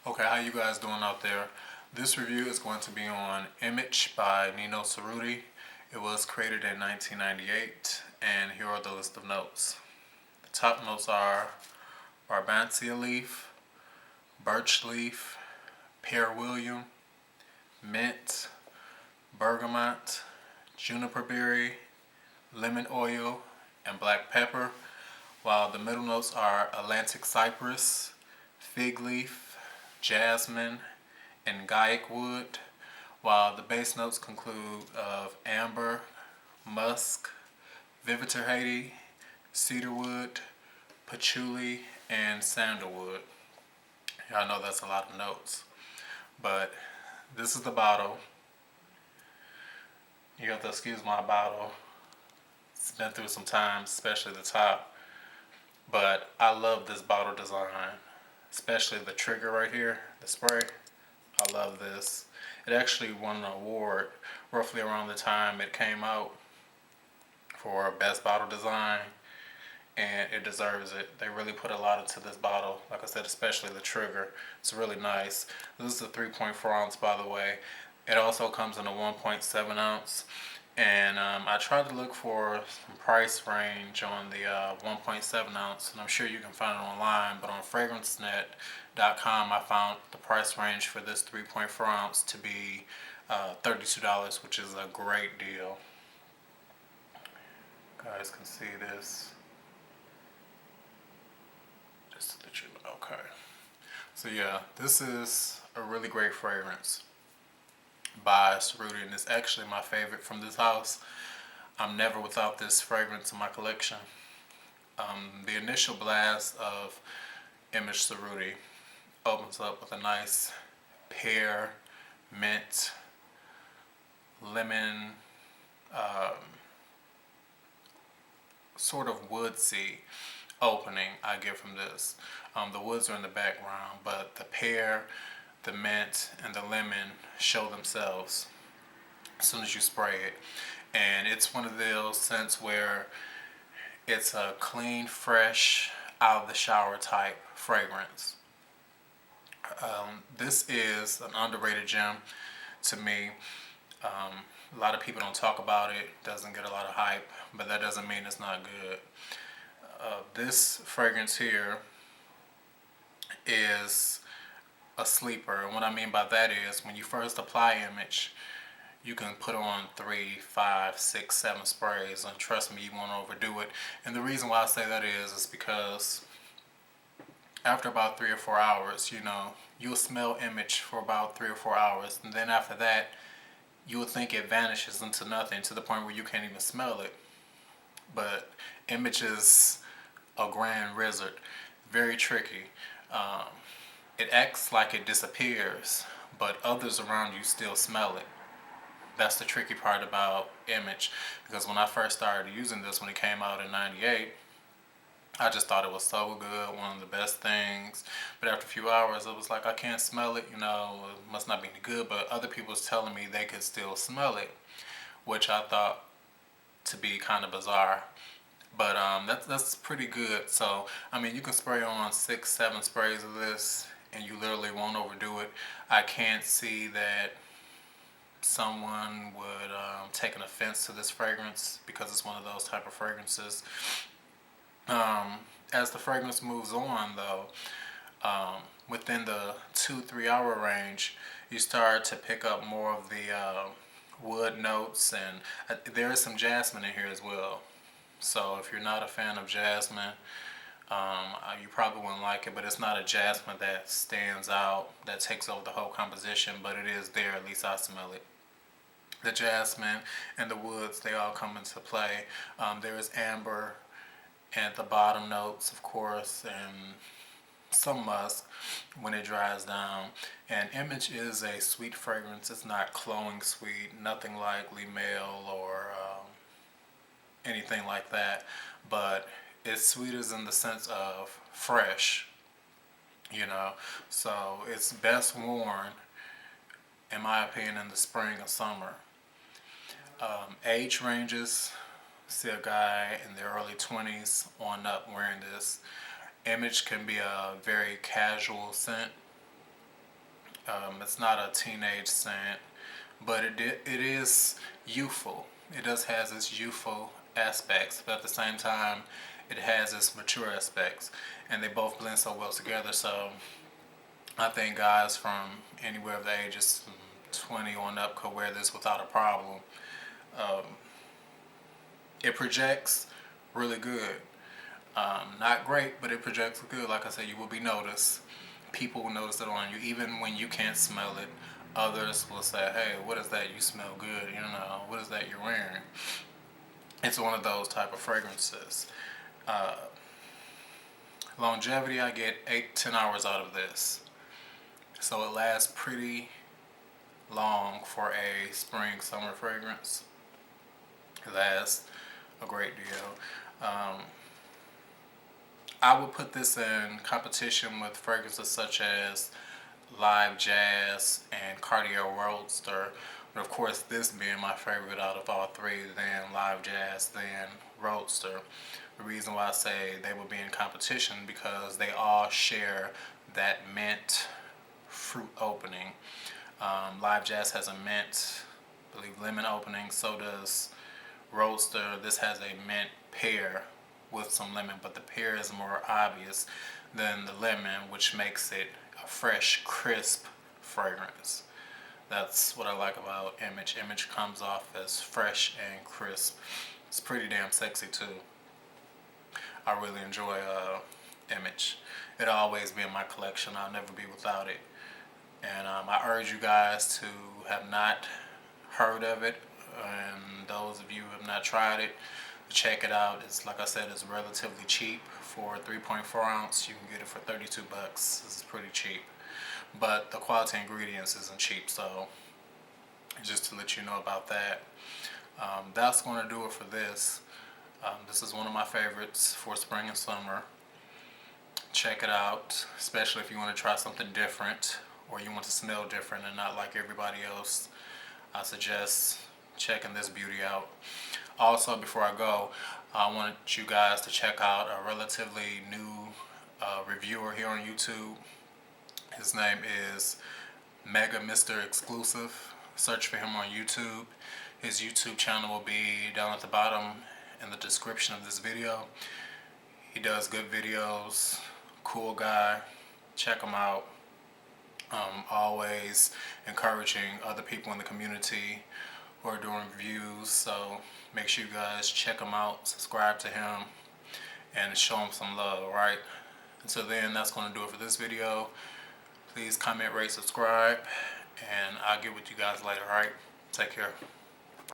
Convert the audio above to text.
Okay, how you guys doing out there? This review is going to be on Image by Cerruti. It was created in 1998, and here are the list of notes. The top notes are Barbanacia leaf, birch leaf, pear william, mint, bergamot, juniper berry, lemon oil, and black pepper, while the middle notes are Atlantic cypress, fig leaf, jasmine, and Gaiac wood, while the base notes conclude of amber, musk, Vetiver Haiti, Cedarwood, Patchouli, and Sandalwood. Y'all know that's a lot of notes, but this is the bottle. You have to excuse my bottle. It's been through some time, especially the top. But I love this bottle design, especially the trigger right here, the spray. I love this. It actually won an award roughly around the time it came out for best bottle design, and it deserves it. They really put a lot into this bottle. Like I said, especially the trigger. It's really nice. This is a 3.4 ounce, by the way. It also comes in a 1.7 ounce. And I tried to look for some price range on the 1.7 ounce, and I'm sure you can find it online, but on fragrancenet.com I found the price range for this 3.4 ounce to be $32, which is a great deal. You guys can see this. Just to let you know. Okay. So yeah, this is a really great fragrance by Cerruti, and it's actually my favorite from this house. I'm never without this fragrance in my collection. The initial blast of Image Cerruti opens up with a nice pear, mint, lemon, sort of woodsy opening I get from this. The woods are in the background, but the pear, the mint, and the lemon show themselves as soon as you spray it. And it's one of those scents where it's a clean, fresh, out of the shower type fragrance. This is an underrated gem to me. A lot of people don't talk about it, doesn't get a lot of hype, but that doesn't mean it's not good. This fragrance here is a sleeper. And what I mean by that is when you first apply Image, you can put on 3, 5, 6, 7 sprays, and trust me, you won't overdo it. And the reason why I say that is because after about 3 or 4 hours, you'll smell Image for about 3 or 4 hours, and then after that, you'll think it vanishes into nothing to the point where you can't even smell it. But Image is a grand wizard, very tricky. It acts like it disappears, but others around you still smell it. That's the tricky part about Image, because when I first started using this when it came out in '98, I just thought it was so good, one of the best things. But after a few hours, it was like, I can't smell it, it must not be any good. But other people was telling me they could still smell it, which I thought to be kind of bizarre. But that's pretty good. So, you can spray on 6, 7 sprays of this, and you literally won't overdo it. I can't see that someone would take an offense to this fragrance because it's one of those type of fragrances. As the fragrance moves on, though, within the 2-3 hour range, you start to pick up more of the wood notes, and there is some jasmine in here as well. So if you're not a fan of jasmine, you probably wouldn't like it, but it's not a jasmine that stands out, that takes over the whole composition, but it is there, at least I smell it. The jasmine and the woods, they all come into play. There is amber at the bottom notes, of course, and some musk when it dries down. And Image is a sweet fragrance. It's not cloying sweet, nothing like Male or anything like that, but it's sweet as in the sense of fresh, so it's best worn, in my opinion, in the spring or summer. Age ranges, see a guy in the early 20s on up wearing this. Image can be a very casual scent. It's not a teenage scent, but it is youthful. It does has its youthful aspects, but at the same time, it has its mature aspects, and they both blend so well together. So I think guys from anywhere of the ages from 20 on up could wear this without a problem. Um, it projects really good. Not great, but it projects good. Like I said, you will be noticed. People will notice it on you, even when you can't smell it. Others will say, "Hey, what is that? You smell good. You know, what is that you're wearing?" It's one of those type of fragrances. Uh, Longevity, I get 8-10 hours out of this, so it lasts pretty long for a spring summer fragrance. It lasts a great deal. I would put this in competition with fragrances such as Live Jazz and Cartier Roadster. But of course, this being my favorite out of all three, then Live Jazz, then Roadster. The reason why I say they will be in competition because they all share that mint fruit opening. Live Jazz has a mint, I believe, lemon opening. So does Roadster. This has a mint pear with some lemon, but the pear is more obvious than the lemon, which makes it a fresh, crisp fragrance. That's what I like about Image. Image comes off as fresh and crisp. It's pretty damn sexy too. I really enjoy Image. It'll always be in my collection. I'll never be without it. And I urge you guys to have not heard of it, and those of you who have not tried it, check it out. It's, like I said, it's relatively cheap. For 3.4 ounce, you can get it for 32 bucks. This is pretty cheap, but the quality ingredients isn't cheap. So just to let you know about that. That's going to do it for this. This is one of my favorites for spring and summer. Check it out, especially if you want to try something different or you want to smell different and not like everybody else. I suggest checking this beauty out. Also, before I go, I want you guys to check out a relatively new reviewer here on YouTube. His name is Mega Mr. Exclusive. Search for him on YouTube. His YouTube channel will be down at the bottom in the description of this video. He does good videos, cool guy. Check him out. Always encouraging other people in the community who are doing reviews. So make sure you guys check him out, subscribe to him, and show him some love, alright? Until then, that's going to do it for this video. Please comment, rate, subscribe, and I'll get with you guys later, alright? Take care.